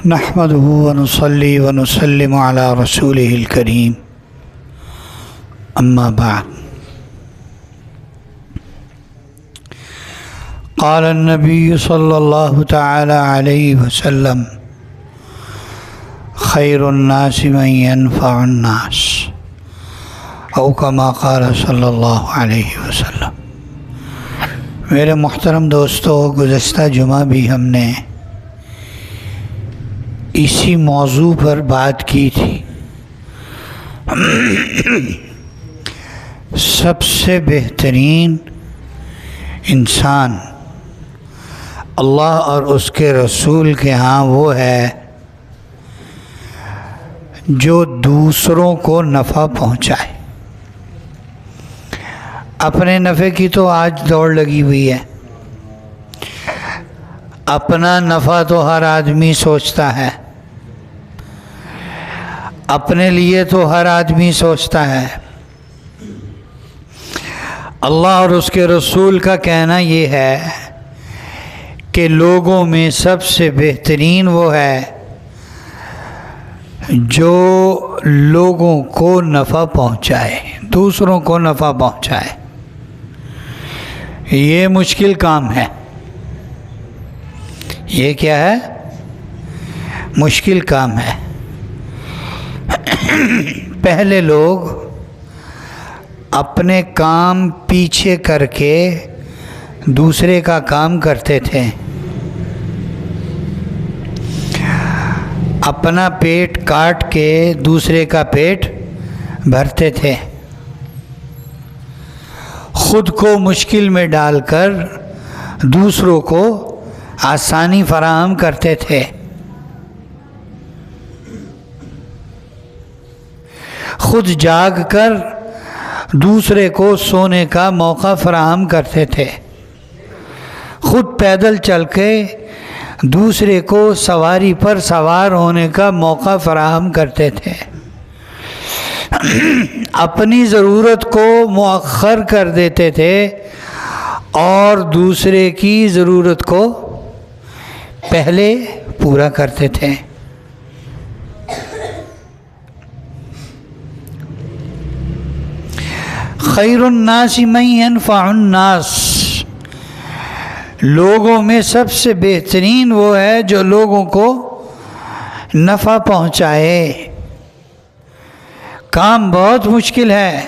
نحمده ونصلي ونسلم على رسوله الكريم أما بعد قال النبي صلى الله تعالى عليه وسلم خير الناس من ينفع الناس او كما قال صلی اللہ علیہ وسلم۔ میرے محترم دوستو، گزشتہ جمعہ بھی ہم نے اسی موضوع پر بات کی تھی۔ سب سے بہترین انسان اللہ اور اس کے رسول کے ہاں وہ ہے جو دوسروں کو نفع پہنچائے۔ اپنے نفع کی تو آج دوڑ لگی ہوئی ہے، اپنا نفع تو ہر آدمی سوچتا ہے، اپنے لیے تو ہر آدمی سوچتا ہے۔ اللہ اور اس کے رسول کا کہنا یہ ہے کہ لوگوں میں سب سے بہترین وہ ہے جو لوگوں کو نفع پہنچائے، دوسروں کو نفع پہنچائے۔ یہ مشکل کام ہے۔ یہ کیا ہے؟ مشکل کام ہے۔ پہلے لوگ اپنے کام پیچھے کر کے دوسرے کا کام کرتے تھے، اپنا پیٹ کاٹ کے دوسرے کا پیٹ بھرتے تھے، خود کو مشکل میں ڈال کر دوسروں کو آسانی فراہم کرتے تھے، خود جاگ کر دوسرے کو سونے کا موقع فراہم کرتے تھے، خود پیدل چل کے دوسرے کو سواری پر سوار ہونے کا موقع فراہم کرتے تھے، اپنی ضرورت کو مؤخر کر دیتے تھے اور دوسرے کی ضرورت کو پہلے پورا کرتے تھے۔ خیر الناس من ينفع الناس، لوگوں میں سب سے بہترین وہ ہے جو لوگوں کو نفع پہنچائے۔ کام بہت مشکل ہے،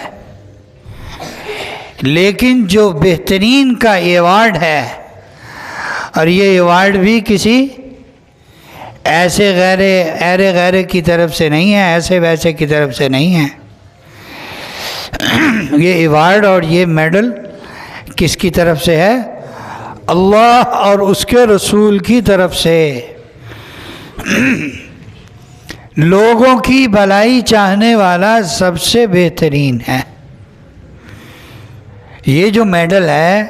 لیکن جو بہترین کا ایوارڈ ہے، اور یہ ایوارڈ بھی کسی ایسے غیرے کی طرف سے نہیں ہے، ایسے ویسے کی طرف سے نہیں ہے۔ یہ ایوارڈ اور یہ میڈل کس کی طرف سے ہے؟ اللہ اور اس کے رسول کی طرف سے۔ لوگوں کی بھلائی چاہنے والا سب سے بہترین ہے۔ یہ جو میڈل ہے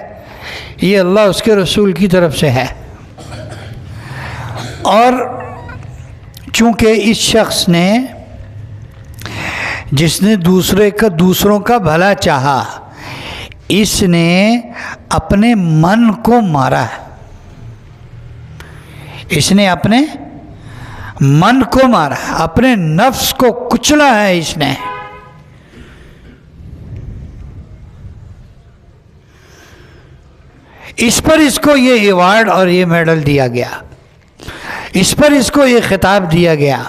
یہ اللہ اس کے رسول کی طرف سے ہے، اور چونکہ اس شخص نے جس نے دوسروں کا بھلا چاہا، اس نے اپنے من کو مارا ہے، اس نے اپنے من کو مارا، اپنے نفس کو کچلا ہے اس نے۔ اس پر اس کو یہ ایوارڈ اور یہ میڈل دیا گیا، اس پر اس کو یہ خطاب دیا گیا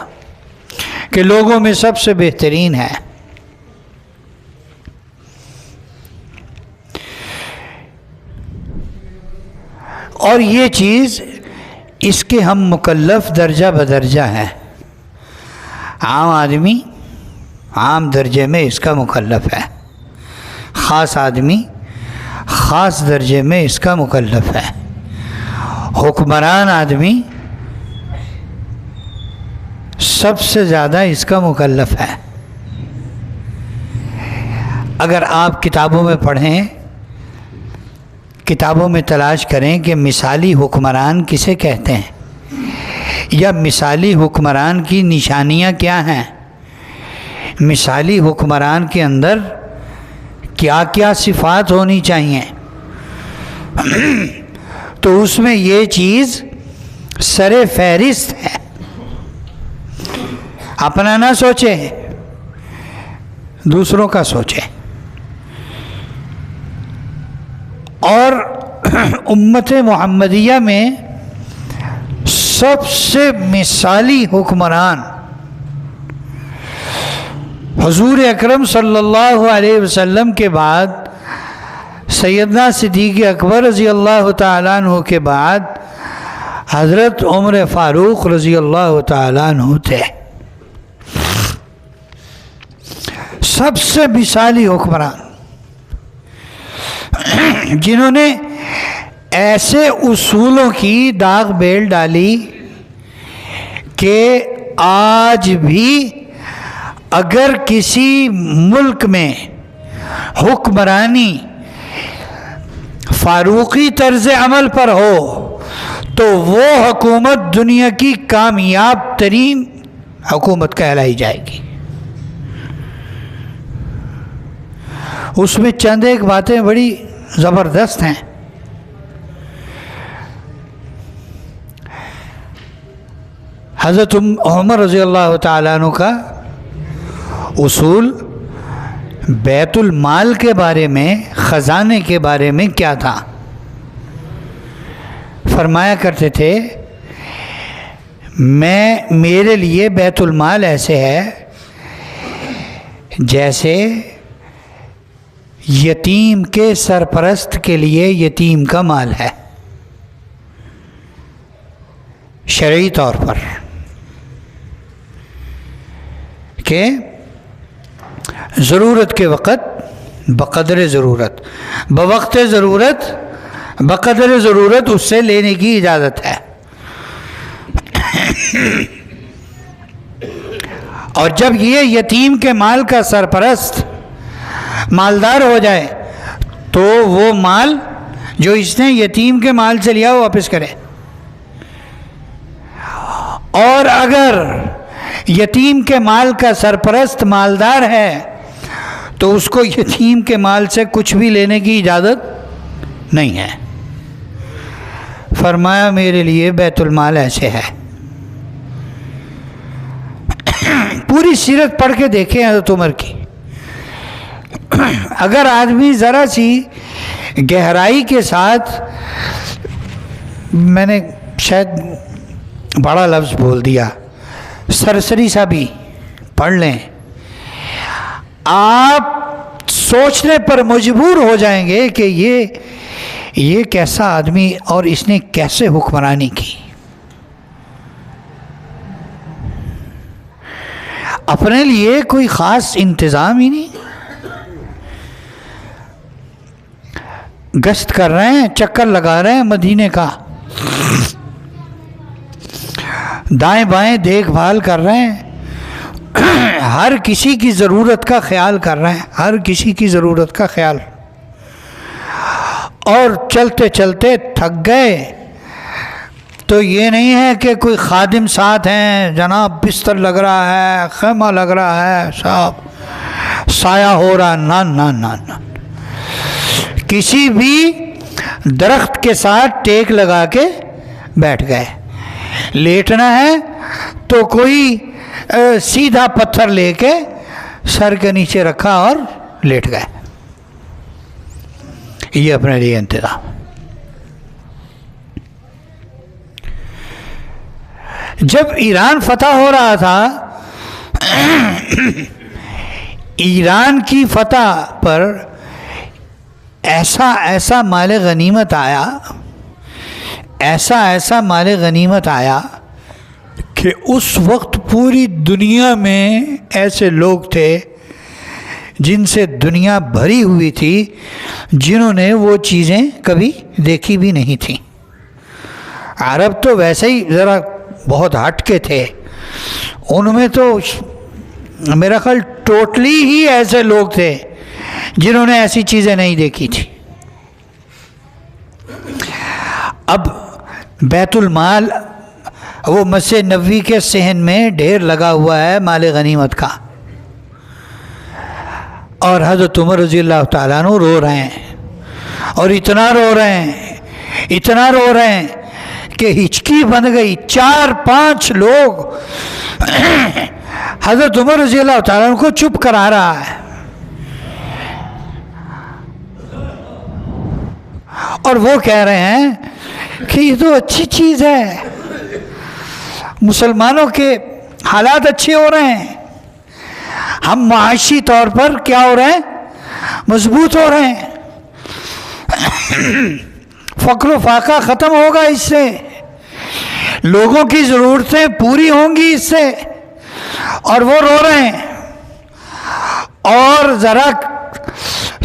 کہ لوگوں میں سب سے بہترین ہے۔ اور یہ چیز اس کے ہم مکلف درجہ بدرجہ ہیں۔ عام آدمی عام درجے میں اس کا مکلف ہے، خاص آدمی خاص درجے میں اس کا مکلف ہے، حکمران آدمی سب سے زیادہ اس کا مکلف ہے۔ اگر آپ کتابوں میں پڑھیں، کتابوں میں تلاش کریں کہ مثالی حکمران کسے کہتے ہیں یا مثالی حکمران کی نشانیاں کیا ہیں، مثالی حکمران کے اندر کیا کیا صفات ہونی چاہیے، تو اس میں یہ چیز سر فہرست ہے. اپنا نہ سوچے، دوسروں کا سوچے. اور امت محمدیہ میں سب سے مثالی حکمران حضور اکرم صلی اللہ علیہ وسلم کے بعد سیدنا صدیق اکبر رضی اللہ تعالیٰ عنہ کے بعد حضرت عمر فاروق رضی اللہ تعالیٰ عنہ تھے. سب سے مثالی حکمران جنہوں نے ایسے اصولوں کی داغ بیل ڈالی کہ آج بھی اگر کسی ملک میں حکمرانی فاروقی طرز عمل پر ہو تو وہ حکومت دنیا کی کامیاب ترین حکومت کہلائی جائے گی. اس میں چند ایک باتیں بڑی زبردست ہیں. حضرت عمر رضی اللہ تعالیٰ عنہ کا اصول بیت المال کے بارے میں، خزانے کے بارے میں کیا تھا؟ فرمایا کرتے تھے میرے لیے بیت المال ایسے ہے جیسے یتیم کے سرپرست کے لیے یتیم کا مال ہے، شرعی طور پر، کہ ضرورت کے وقت بقدر ضرورت، بوقت ضرورت بقدر ضرورت اس سے لینے کی اجازت ہے. اور جب یہ یتیم کے مال کا سرپرست مالدار ہو جائے تو وہ مال جو اس نے یتیم کے مال سے لیا وہ واپس کرے. اور اگر یتیم کے مال کا سرپرست مالدار ہے تو اس کو یتیم کے مال سے کچھ بھی لینے کی اجازت نہیں ہے. فرمایا میرے لیے بیت المال ایسے ہے. پوری سیرت پڑھ کے دیکھیں حضرت عمر کی. اگر آدمی ذرا سی گہرائی کے ساتھ، میں نے شاید بڑا لفظ بول دیا، سرسری سا بھی پڑھ لیں، آپ سوچنے پر مجبور ہو جائیں گے کہ یہ کیسا آدمی اور اس نے کیسے حکمرانی کی. اپنے لیے کوئی خاص انتظام ہی نہیں، گشت کر رہے ہیں، چکر لگا رہے ہیں مدینے کا، دائیں بائیں دیکھ بھال کر رہے ہیں، ہر کسی کی ضرورت کا خیال کر رہے ہیں، ہر کسی کی ضرورت کا خیال. اور چلتے چلتے تھک گئے تو یہ نہیں ہے کہ کوئی خادم ساتھ ہیں، جناب بستر لگ رہا ہے، خیمہ لگ رہا ہے، صاحب سایہ ہو رہا، نہ نہ نہ نہ، کسی بھی درخت کے ساتھ ٹیک لگا کے بیٹھ گئے. لیٹنا ہے تو کوئی سیدھا پتھر لے کے سر کے نیچے رکھا اور لیٹ گئے. یہ اپنے لیے انتظام. جب ایران فتح ہو رہا تھا، ایران کی فتح پر ایسا مال غنیمت آیا، ایسا مال غنیمت آیا کہ اس وقت پوری دنیا میں ایسے لوگ تھے جن سے دنیا بھری ہوئی تھی، جنہوں نے وہ چیزیں کبھی دیکھی بھی نہیں تھیں. عرب تو ویسے ہی ذرا بہت ہٹ کے تھے، ان میں تو میرا خیال ٹوٹلی ہی ایسے لوگ تھے جنہوں نے ایسی چیزیں نہیں دیکھی تھی. اب بیت المال، وہ مسجد نبوی کے صحن میں ڈھیر لگا ہوا ہے مال غنیمت کا، اور حضرت عمر رضی اللہ تعالیٰ عنہ رو رہے ہیں، اور اتنا رو رہے ہیں اتنا رو رہے ہیں کہ ہچکی بن گئی. 4-5 لوگ حضرت عمر رضی اللہ تعالیٰ عنہ کو چپ کرا رہا ہے. اور وہ کہہ رہے ہیں کہ یہ تو اچھی چیز ہے، مسلمانوں کے حالات اچھے ہو رہے ہیں، ہم معاشی طور پر کیا ہو رہے ہیں؟ مضبوط ہو رہے ہیں، فقر و فاقہ ختم ہوگا اس سے، لوگوں کی ضرورتیں پوری ہوں گی اس سے. اور وہ رو رہے ہیں. اور ذرا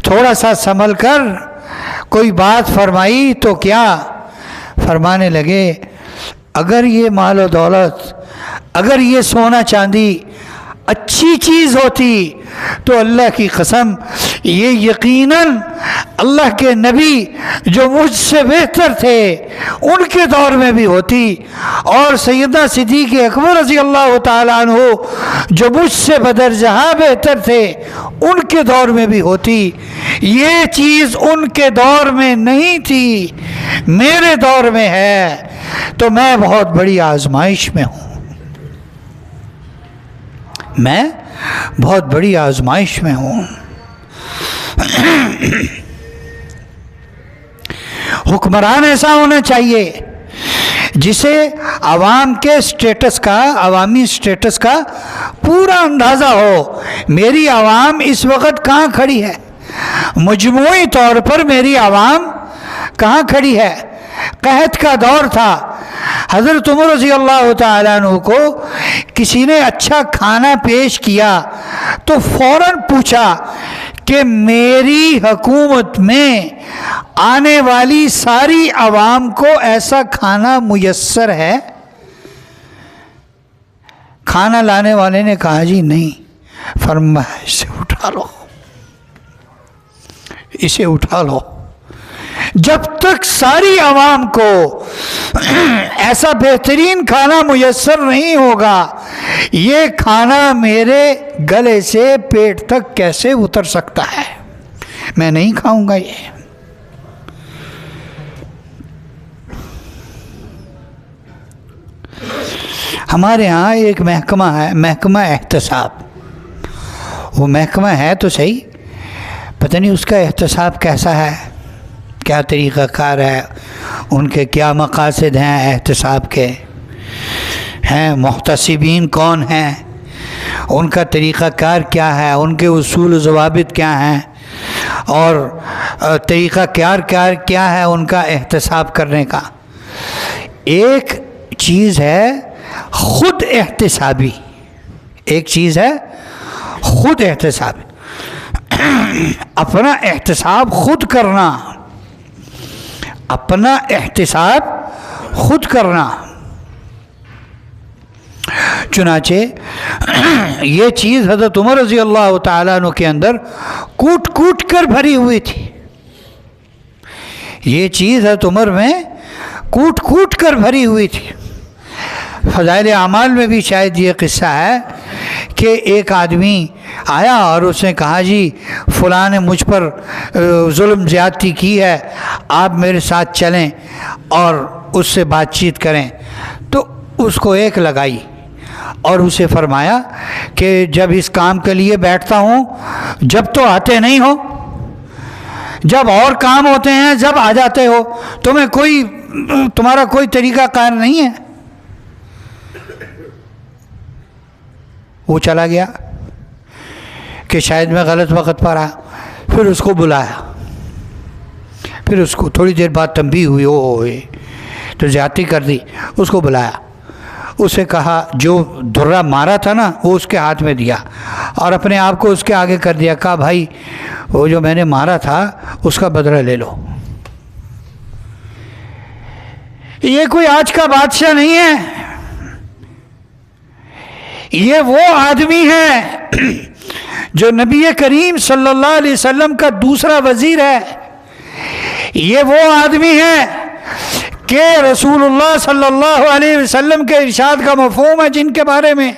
تھوڑا سا سنبھل کر کوئی بات فرمائی تو کیا فرمانے لگے، اگر یہ مال و دولت، اگر یہ سونا چاندی اچھی چیز ہوتی تو اللہ کی قسم یہ یقیناً اللہ کے نبی جو مجھ سے بہتر تھے ان کے دور میں بھی ہوتی، اور سیدنا صدیق اکبر رضی اللہ تعالیٰ عنہ جو مجھ سے بدرجہ بہتر تھے ان کے دور میں بھی ہوتی. یہ چیز ان کے دور میں نہیں تھی، میرے دور میں ہے، تو میں بہت بڑی آزمائش میں ہوں، میں بہت بڑی آزمائش میں ہوں. حکمران ایسا ہونا چاہیے جسے عوام کے سٹیٹس کا، عوامی سٹیٹس کا پورا اندازہ ہو. میری عوام اس وقت کہاں کھڑی ہے، مجموعی طور پر میری عوام کہاں کھڑی ہے. قحط کا دور تھا، حضرت عمر رضی اللہ تعالیٰ عنہ کو کسی نے اچھا کھانا پیش کیا تو فوراً پوچھا کہ میری حکومت میں آنے والی ساری عوام کو ایسا کھانا میسر ہے؟ کھانا لانے والے نے کہا جی نہیں. فرمایا اسے اٹھا لو، اسے اٹھا لو. جب تک ساری عوام کو ایسا بہترین کھانا میسر نہیں ہوگا، یہ کھانا میرے گلے سے پیٹ تک کیسے اتر سکتا ہے؟ میں نہیں کھاؤں گا. یہ ہمارے ہاں ایک محکمہ ہے، محکمہ احتساب. وہ محکمہ ہے تو صحیح، پتہ نہیں اس کا احتساب کیسا ہے، کیا طریقہ کار ہے، ان کے کیا مقاصد ہیں احتساب کے، ہیں محتسبین کون ہیں، ان کا طریقہ کار کیا ہے، ان کے اصول و ضوابط کیا ہیں، اور طریقہ کار کیا ہے ان کا احتساب کرنے کا. ایک چیز ہے خود احتسابی، ایک چیز ہے خود احتسابی، اپنا احتساب خود کرنا، اپنا احتساب خود کرنا. چنانچہ یہ چیز حضرت عمر رضی اللہ تعالیٰ عنہ کے اندر کوٹ کوٹ کر بھری ہوئی تھی. یہ چیز حضرت عمر میں کوٹ کوٹ کر بھری ہوئی تھی. فضائل اعمال میں بھی شاید یہ قصہ ہے کہ ایک آدمی آیا اور اس نے کہا جی فلاں نے مجھ پر ظلم زیادتی کی ہے، آپ میرے ساتھ چلیں اور اس سے بات چیت کریں. تو اس کو ایک لگائی اور اسے فرمایا کہ جب اس کام کے لیے بیٹھتا ہوں جب تو آتے نہیں ہو، جب اور کام ہوتے ہیں جب آ جاتے ہو، تمہارا کوئی طریقہ کار نہیں ہے. وہ چلا گیا کہ شاید میں غلط وقت پر آیا. پھر اس کو بلایا، پھر اس کو تھوڑی دیر بعد تنبیہ ہوئی، او تو زیادتی کر دی. اس کو بلایا، اسے کہا جو دھرا مارا تھا نا وہ اس کے ہاتھ میں دیا اور اپنے آپ کو اس کے آگے کر دیا. کہا بھائی وہ جو میں نے مارا تھا اس کا بدلہ لے لو. یہ کوئی آج کا بادشاہ نہیں ہے، یہ وہ آدمی ہے جو نبی کریم صلی اللہ علیہ وسلم کا دوسرا وزیر ہے. یہ وہ آدمی ہے کہ رسول اللہ صلی اللہ علیہ وسلم کے ارشاد کا مفہوم ہے جن کے بارے میں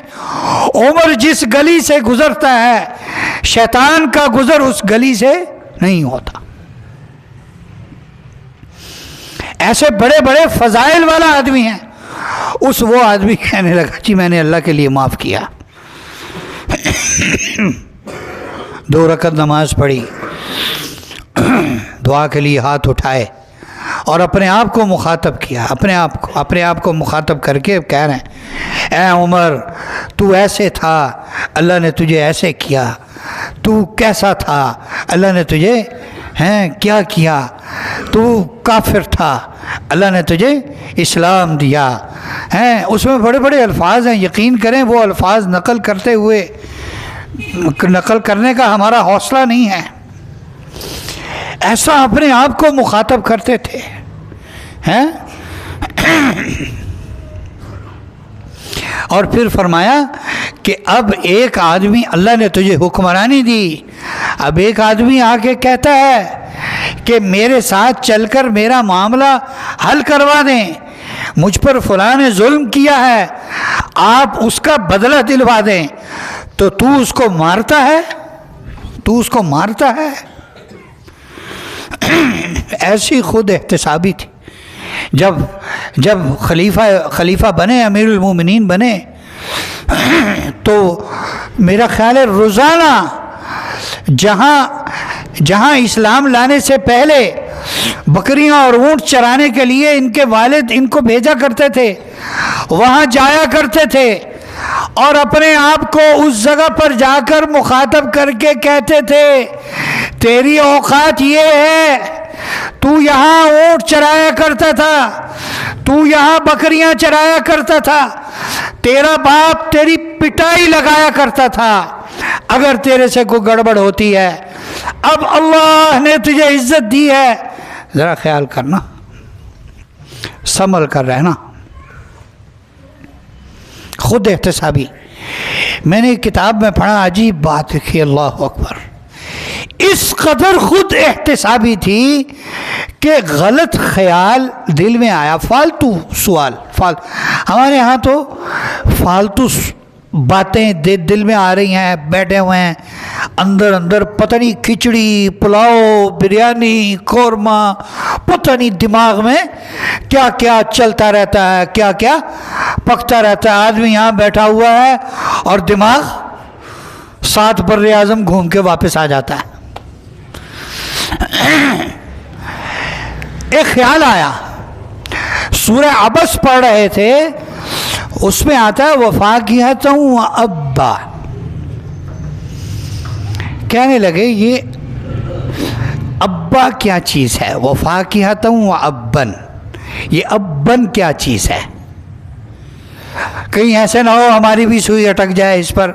عمر جس گلی سے گزرتا ہے شیطان کا گزر اس گلی سے نہیں ہوتا. ایسے بڑے بڑے فضائل والا آدمی ہے. وہ آدمی کہنے لگا جی میں نے اللہ کے لیے معاف کیا. 2 رکعت نماز پڑھی, دعا کے لیے ہاتھ اٹھائے اور اپنے آپ کو مخاطب کیا. اپنے آپ کو مخاطب کر کے کہہ رہے ہیں اے عمر تو ایسے تھا, اللہ نے تجھے ایسے کیا. تو کیسا تھا, اللہ نے تجھے کیا کیا. تو کافر تھا, اللہ نے تجھے اسلام دیا. اس میں بڑے بڑے الفاظ ہیں. یقین کریں وہ الفاظ نقل کرنے کا ہمارا حوصلہ نہیں ہے. ایسا اپنے آپ کو مخاطب کرتے تھے. اور پھر فرمایا کہ اب ایک آدمی, اللہ نے تجھے حکمرانی دی, اب ایک آدمی آ کے کہتا ہے کہ میرے ساتھ چل کر میرا معاملہ حل کروا دیں, مجھ پر فلاں نے ظلم کیا ہے, آپ اس کا بدلہ دلوا دیں, تو اس کو مارتا ہے, اس کو مارتا ہے. ایسی خود احتسابی تھی. جب خلیفہ بنے, امیر المومنین بنے, تو میرا خیال ہے روزانہ جہاں اسلام لانے سے پہلے بکریاں اور اونٹ چرانے کے لیے ان کے والد ان کو بھیجا کرتے تھے, وہاں جایا کرتے تھے اور اپنے آپ کو اس جگہ پر جا کر مخاطب کر کے کہتے تھے تیری اوقات یہ ہے, تو یہاں اونٹ چرایا کرتا تھا, تو یہاں بکریاں چرایا کرتا تھا, تیرا باپ تیری پٹائی لگایا کرتا تھا, اگر تیرے سے کوئی گڑبڑ ہوتی ہے, اب اللہ نے تجھے عزت دی ہے, ذرا خیال کرنا, سنبھل کر رہنا. خود احتسابی. میں نے کتاب میں پڑھا, عجیب بات لکھی, اللہ اکبر, اس قدر خود احتسابی تھی کہ غلط خیال دل میں آیا, فالتو سوال, ہمارے ہاں تو فالتو باتیں دل میں آ رہی ہیں, بیٹھے ہوئے ہیں اندر پتہ نہیں کھچڑی, پلاؤ, بریانی, قورمہ, پتہ نہیں دماغ میں کیا کیا چلتا رہتا ہے, کیا کیا پکتا رہتا ہے. آدمی یہاں بیٹھا ہوا ہے اور دماغ 7 بر اعظم گھوم کے واپس آ جاتا ہے. ایک خیال آیا, سورہ عبس پڑھ رہے تھے, اس میں آتا ہے وفاکہۃ و ابا. کہنے لگے یہ ابا کیا چیز ہے, وفاکہۃ و ابن, یہ ابن کیا چیز ہے. کہیں ایسے نہ ہو ہماری بھی سوئی اٹک جائے اس پر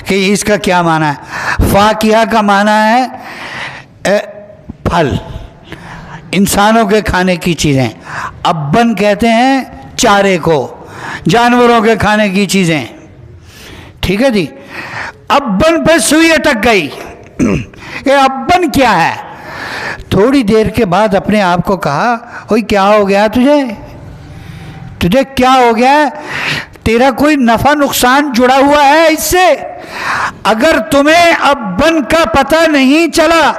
کہ اس کا کیا معنی ہے. فاکہہ کا معنی ہے پھل, انسانوں کے کھانے کی چیزیں. ابن کہتے ہیں چارے کو, جانوروں کے کھانے کی چیزیں. ٹھیک ہے جی. ابن پہ سوئی اٹک گئی کہ ابن کیا ہے. تھوڑی دیر کے بعد اپنے آپ کو کہا اوئی کیا ہو گیا تجھے کیا ہو گیا, تیرا کوئی نفع نقصان جڑا ہوا ہے اس سے. اگر تمہیں ابن کا پتہ نہیں چلا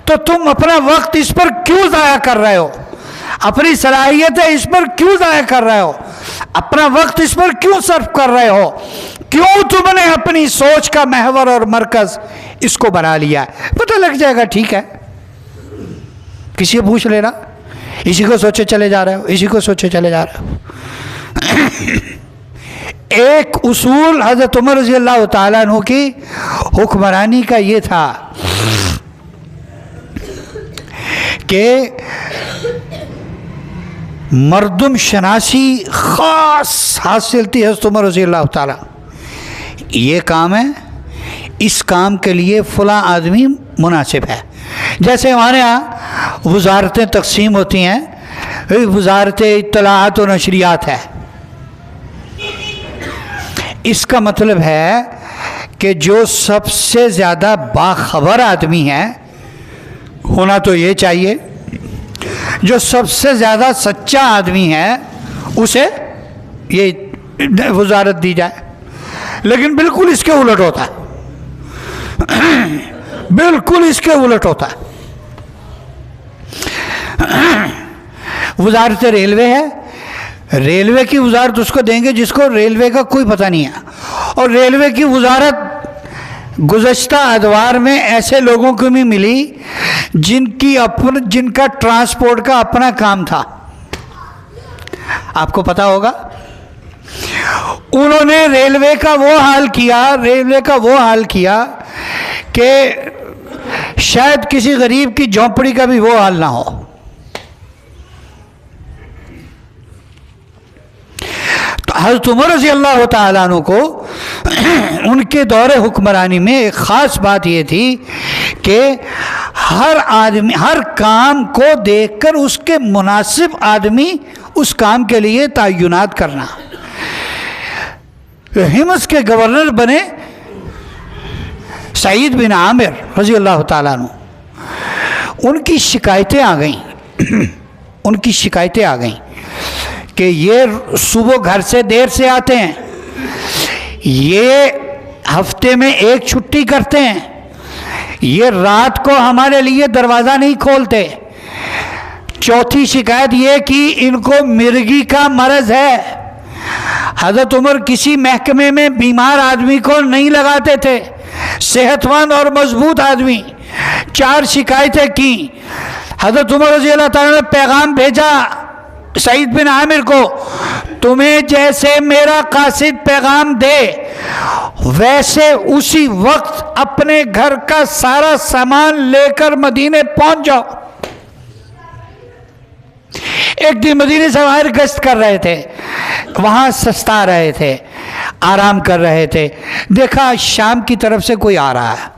تو تم اپنا وقت اس پر کیوں ضائع کر رہے ہو, اپنی صلاحیتیں اس پر کیوں ضائع کر رہے ہو, اپنا وقت اس پر کیوں صرف کر رہے ہو, کیوں تم نے اپنی سوچ کا محور اور مرکز اس کو بنا لیا ہے. پتہ لگ جائے گا, ٹھیک ہے, کسی کو پوچھ لینا, اسی کو سوچے چلے جا رہے ہو. ایک اصول حضرت عمر رضی اللہ تعالیٰ عنہ کی حکمرانی کا یہ تھا کہ مردم شناسی خاص حاصل تھی حضرت عمر رضی اللہ تعالیٰ. یہ کام ہے, اس کام کے لیے فلاں آدمی مناسب ہے. جیسے ہمارے ہاں وزارتیں تقسیم ہوتی ہیں, وزارت اطلاعات و نشریات ہے. اس کا مطلب ہے کہ جو سب سے زیادہ باخبر آدمی ہے, ہونا تو یہ چاہیے, جو سب سے زیادہ سچا آدمی ہے اسے یہ وزارت دی جائے. لیکن بالکل اس کے الٹ ہوتا ہے, بالکل اس کے الٹ ہوتا ہے. وزارت ریلوے ہے، ریلوے کی وزارت اس کو دیں گے جس کو ریلوے کا کوئی پتہ نہیں ہے، اور ریلوے کی وزارت گزشتہ ادوار میں ایسے لوگوں کو بھی ملی جن کا ٹرانسپورٹ کا اپنا کام تھا، آپ کو پتہ ہوگا۔ انہوں نے ریلوے کا وہ حال کیا کہ شاید کسی غریب کی جھونپڑی کا بھی وہ حال نہ ہو۔ تو حضرت عمر رضی اللہ تعالیٰ عنہ کو ان کے دور حکمرانی میں ایک خاص بات یہ تھی کہ ہر آدمی ہر کام کو دیکھ کر اس کے مناسب آدمی اس کام کے لیے تعینات کرنا۔ حمص کے گورنر بنے سعید بن عامر رضی اللہ تعالیٰ عنہ۔ ان کی شکایتیں آ گئیں کہ یہ صبح گھر سے دیر سے آتے ہیں، یہ ہفتے میں ایک چھٹی کرتے ہیں، یہ رات کو ہمارے لیے دروازہ نہیں کھولتے۔ چوتھی شکایت یہ کہ ان کو مرگی کا مرض ہے۔ حضرت عمر کسی محکمے میں بیمار آدمی کو نہیں لگاتے تھے، صحت مند اور مضبوط آدمی۔ 4 شکایتیں کی۔ حضرت عمر رضی اللہ تعالیٰ نے پیغام بھیجا سعید بن عامر کو، تمہیں جیسے میرا قاصد پیغام دے ویسے اسی وقت اپنے گھر کا سارا سامان لے کر مدینے پہنچ جاؤ۔ ایک دن مدینے سے باہر گشت کر رہے تھے، وہاں سستا رہے تھے، آرام کر رہے تھے، دیکھا شام کی طرف سے کوئی آ رہا ہے۔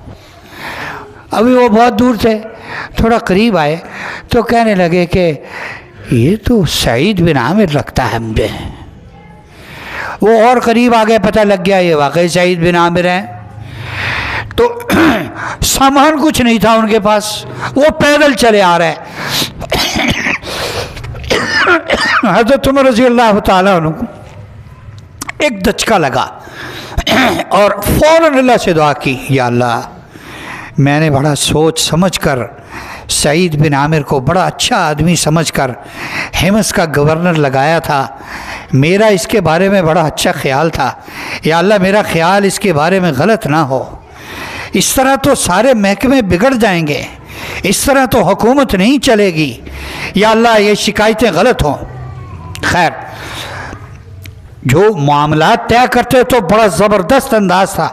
ابھی وہ بہت دور تھے، تھوڑا قریب آئے تو کہنے لگے کہ یہ تو سعید بن عامر لگتا ہے مجھے۔ وہ اور قریب آگے پتہ لگ گیا یہ واقعی سعید بن عامر ہیں۔ تو سامان کچھ نہیں تھا ان کے پاس، وہ پیدل چلے آ رہے۔ حضرت عمر رضی اللہ تعالیٰ عنہ کو ایک دھچکا لگا اور فوراً اللہ سے دعا کی، یا اللہ میں نے بڑا سوچ سمجھ کر سعید بن عامر کو بڑا اچھا آدمی سمجھ کر حمص کا گورنر لگایا تھا، میرا اس کے بارے میں بڑا اچھا خیال تھا، یا اللہ میرا خیال اس کے بارے میں غلط نہ ہو، اس طرح تو سارے محکمے بگڑ جائیں گے، اس طرح تو حکومت نہیں چلے گی، یا اللہ یہ شکایتیں غلط ہوں۔ خیر جو معاملات طے کرتے تو بڑا زبردست انداز تھا۔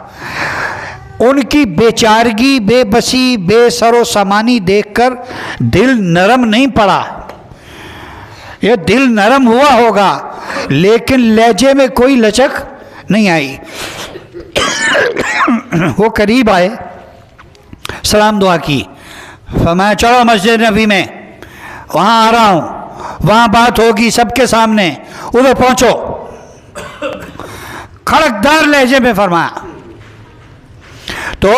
ان کی بیچارگی، بے بسی، بے سر و سامانی دیکھ کر دل نرم نہیں پڑا۔ یہ دل نرم ہوا ہوگا لیکن لہجے میں کوئی لچک نہیں آئی۔ وہ قریب آئے، سلام دعا کی، فرمایا چلو مسجد نبی میں، وہاں آ رہا ہوں، وہاں بات ہوگی سب کے سامنے، ادھر پہنچو۔ کھڑکدار لہجے میں فرمایا تو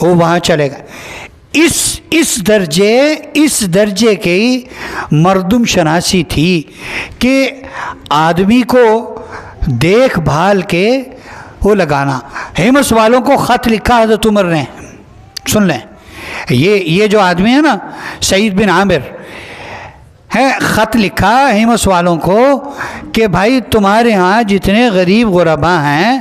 وہ وہاں چلے گئے۔ اس درجے کی مردم شناسی تھی کہ آدمی کو دیکھ بھال کے وہ لگانا۔ حمص والوں کو خط لکھا حضرت عمر نے، سن لیں، یہ جو آدمی ہے نا سعید بن عامر ہے، خط لکھا حمص والوں کو کہ بھائی تمہارے ہاں جتنے غریب غربا ہیں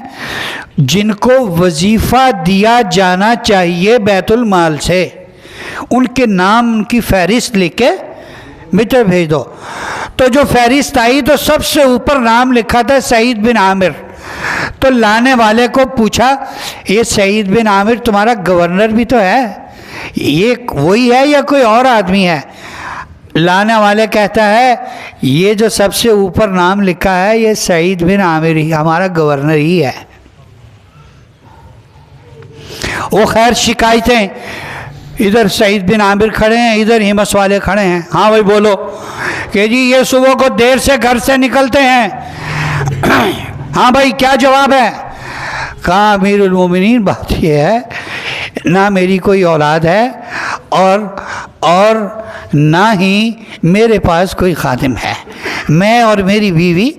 جن کو وظیفہ دیا جانا چاہیے بیت المال سے، ان کے نام، ان کی فہرست لکھ کے مجھے بھیج دو۔ تو جو فہرست آئی تو سب سے اوپر نام لکھا تھا سعید بن عامر۔ تو لانے والے کو پوچھا یہ سعید بن عامر تمہارا گورنر بھی تو ہے، یہ وہی ہے یا کوئی اور آدمی ہے؟ لانے والے کہتا ہے یہ جو سب سے اوپر نام لکھا ہے یہ سعید بن عامر ہی ہمارا گورنر ہی ہے۔ وہ خیر شکایتیں، ادھر سعید بن عامر کھڑے ہیں، ادھر حمص والے کھڑے ہیں، ہاں بھائی بولو، کہ جی یہ صبح کو دیر سے گھر سے نکلتے ہیں، ہاں بھائی کیا جواب ہے؟ کہا امیر المومنین بات یہ ہے نہ میری کوئی اولاد ہے اور نہ ہی میرے پاس کوئی خادم ہے، میں اور میری بیوی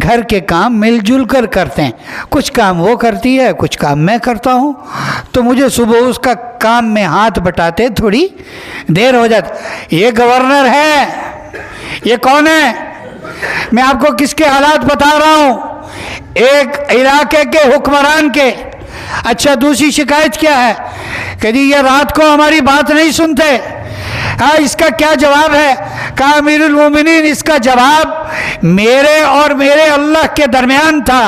گھر کے کام مل جل کر کرتے ہیں، کچھ کام وہ کرتی ہے کچھ کام میں کرتا ہوں، تو مجھے صبح اس کا کام میں ہاتھ بٹاتے تھوڑی دیر ہو جاتی۔ یہ گورنر ہے، یہ کون ہے؟ میں آپ کو کس کے حالات بتا رہا ہوں؟ ایک علاقے کے حکمران کے۔ اچھا دوسری شکایت کیا ہے کہ جی یہ رات کو ہماری بات نہیں سنتے۔ ہاں اس کا کیا جواب ہے؟ کہا امیر المومنین اس کا جواب میرے اور میرے اللہ کے درمیان تھا،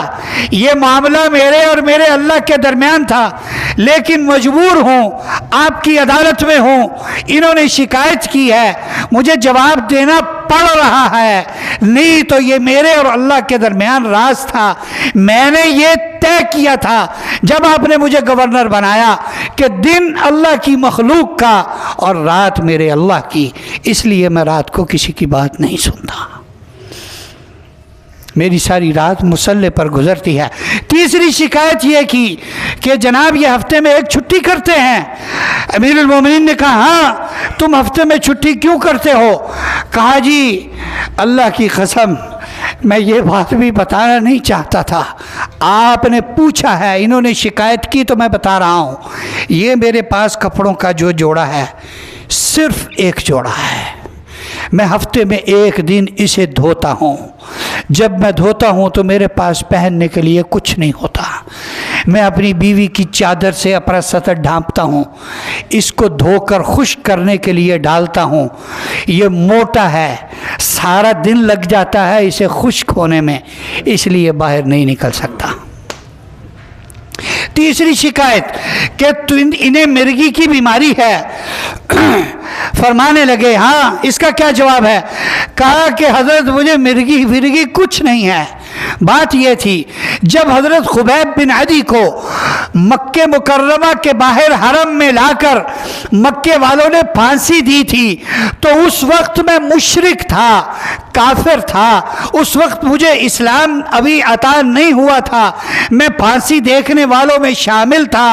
یہ معاملہ میرے اور میرے اللہ کے درمیان تھا، لیکن مجبور ہوں، آپ کی عدالت میں ہوں، انہوں نے شکایت کی ہے، مجھے جواب دینا پڑ رہا ہے، نہیں تو یہ میرے اور اللہ کے درمیان راز تھا۔ میں نے یہ طے کیا تھا جب آپ نے مجھے گورنر بنایا کہ دن اللہ کی مخلوق کا اور رات میرے اللہ کی، اس لیے میں رات کو کسی کی بات نہیں سنتا، میری ساری رات مصلح پر گزرتی ہے۔ تیسری شکایت یہ کی کہ جناب یہ ہفتے میں ایک چھٹی کرتے ہیں۔ امیر المومنین نے کہا ہاں تم ہفتے میں چھٹی کیوں کرتے ہو؟ کہا جی اللہ کی قسم میں یہ بات بھی بتانا نہیں چاہتا تھا، آپ نے پوچھا ہے، انہوں نے شکایت کی تو میں بتا رہا ہوں۔ یہ میرے پاس کپڑوں کا جو جوڑا ہے صرف ایک جوڑا ہے، میں ہفتے میں ایک دن اسے دھوتا ہوں، جب میں دھوتا ہوں تو میرے پاس پہننے کے لیے کچھ نہیں ہوتا، میں اپنی بیوی کی چادر سے اپنا سطر ڈھانپتا ہوں، اس کو دھو کر خشک کرنے کے لیے ڈالتا ہوں، یہ موٹا ہے، سارا دن لگ جاتا ہے اسے خشک ہونے میں، اس لیے باہر نہیں نکل سکتا۔ تیسری شکایت کہ انہیں مرگی کی بیماری ہے۔ فرمانے لگے ہاں اس کا کیا جواب ہے؟ کہا کہ حضرت مجھے مرگی کچھ نہیں ہے، بات یہ تھی جب حضرت خبیب بن عدی کو مکہ مکرمہ کے باہر حرم میں لا کر مکے والوں نے پھانسی دی تھی تو اس وقت میں مشرک تھا، کافر تھا، اس وقت مجھے اسلام ابھی عطا نہیں ہوا تھا، میں پھانسی دیکھنے والوں میں شامل تھا۔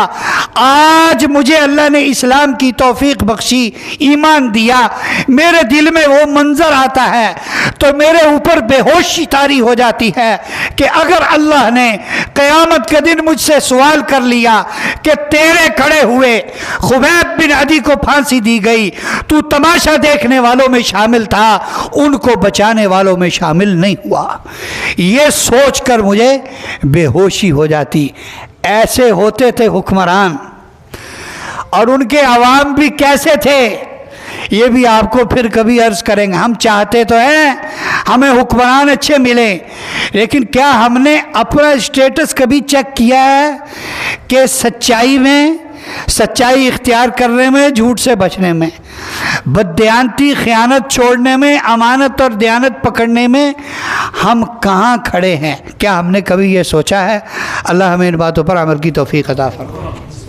آج مجھے اللہ نے اسلام کی توفیق بخشی، ایمان دیا، میرے دل میں وہ منظر آتا ہے تو میرے اوپر بے ہوشی طاری ہو جاتی ہے کہ اگر اللہ نے قیامت کے دن مجھ سے سوال کر لیا کہ تیرے کھڑے ہوئے خبیب بن عدی کو پھانسی دی گئی، تو تماشا دیکھنے والوں میں شامل تھا، ان کو بچانے والوں میں شامل نہیں ہوا، یہ سوچ کر مجھے بے ہوشی ہو جاتی۔ ایسے ہوتے تھے حکمران، اور ان کے عوام بھی کیسے تھے یہ بھی آپ کو پھر کبھی عرض کریں گے۔ ہم چاہتے تو ہیں ہمیں حکمران اچھے ملیں، لیکن کیا ہم نے اپنا اسٹیٹس کبھی چیک کیا ہے کہ سچائی اختیار کرنے میں، جھوٹ سے بچنے میں، بددیانتی خیانت چھوڑنے میں، امانت اور دیانت پکڑنے میں ہم کہاں کھڑے ہیں؟ کیا ہم نے کبھی یہ سوچا ہے؟ اللہ ہمیں ان باتوں پر عمل کی توفیق عطا فرمائے۔